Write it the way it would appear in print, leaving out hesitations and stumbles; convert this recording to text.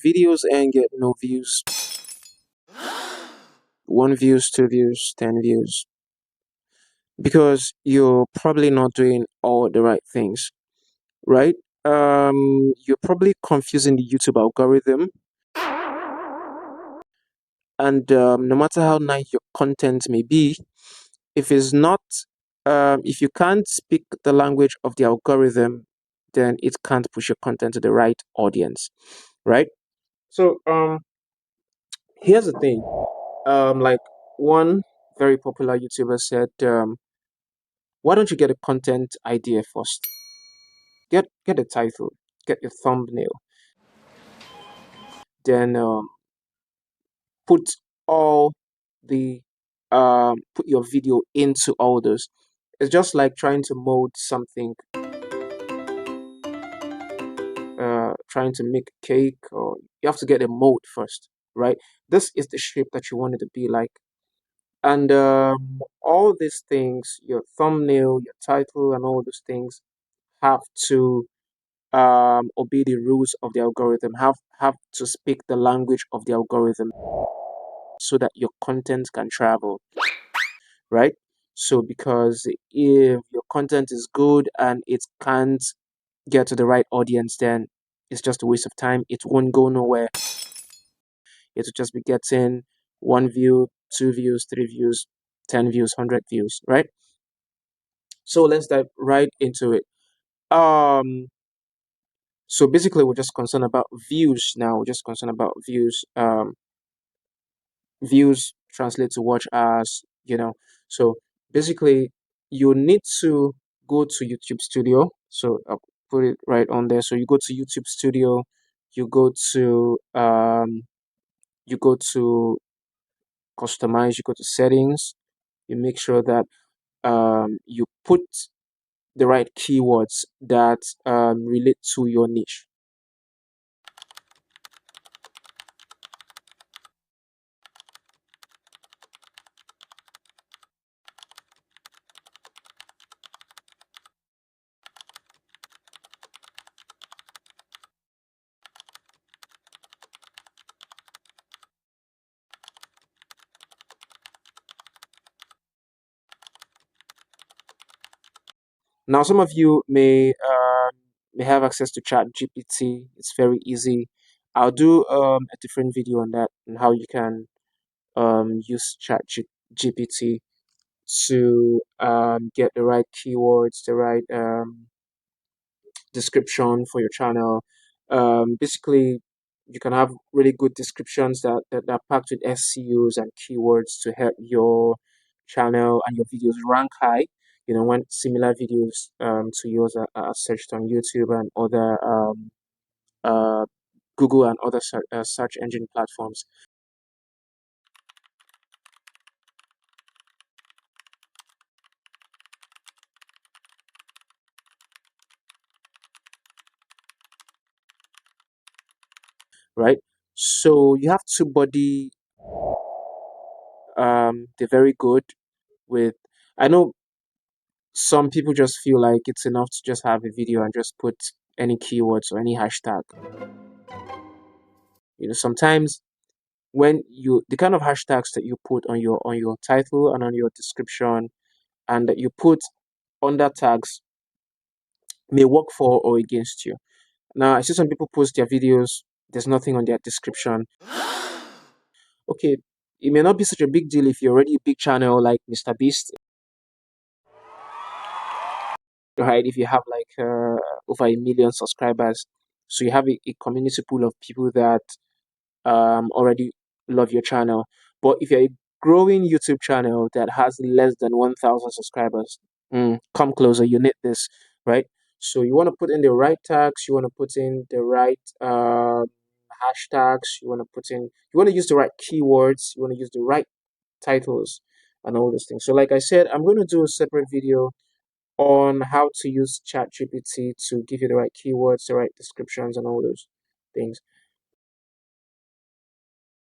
videos and get no views. 1 views, 2 views, 10 views. Because you're probably not doing all the right things, right? You're probably confusing the YouTube algorithm, and no matter how nice your content may be, if it's not, if you can't speak the language of the algorithm, then it can't push your content to the right audience, right? So, here's the thing. Like one very popular YouTuber said, why don't you get a content idea first? Get a title, get your thumbnail, then put all the put your video into all those. It's just like trying to mold something, trying to make a cake, or you have to get a mold first, right? This is the shape that you want it to be like. And all these things, your thumbnail, your title, and all those things have to obey the rules of the algorithm, have to speak the language of the algorithm so that your content can travel, right? So because if your content is good and it can't get to the right audience, then it's just a waste of time. It won't go nowhere. It'll just be getting 1 view, 2 views, 3 views, 10 views, 100 views, right? So let's dive right into it. Um, so basically, we're just concerned about views now. We're just concerned about views. Views translate to watch hours. So basically, you need to go to YouTube Studio. So I'll put it right on there. So you go to YouTube Studio, you go to customize, you go to settings, you make sure that you put the right keywords that relate to your niche. Now, some of you may have access to Chat GPT. It's very easy. I'll do a different video on that and how you can use GPT to get the right keywords, the right description for your channel. Basically, you can have really good descriptions that are packed with SEOs and keywords to help your channel and your videos rank high. When similar videos to yours are searched on YouTube and other uh, Google and other search engine platforms, right? So you have to body. They're very good with. I know some people just feel like it's enough to just have a video and just put any keywords or any hashtag. Sometimes when the kind of hashtags that you put on your title and on your description and that you put under tags may work for or against you. Now, I see some people post their videos, there's nothing on their description. Okay, it may not be such a big deal if you're already a big channel like Mr. Beast, right? If you have like over 1 million subscribers, so you have a community pool of people that already love your channel. But if you're a growing YouTube channel that has less than 1,000 subscribers, come closer. You need this, right? So you want to put in the right tags. You want to put in the right hashtags. You want to use the right keywords. You want to use the right titles and all those things. So like I said, I'm going to do a separate video on how to use ChatGPT to give you the right keywords, the right descriptions, and all those things.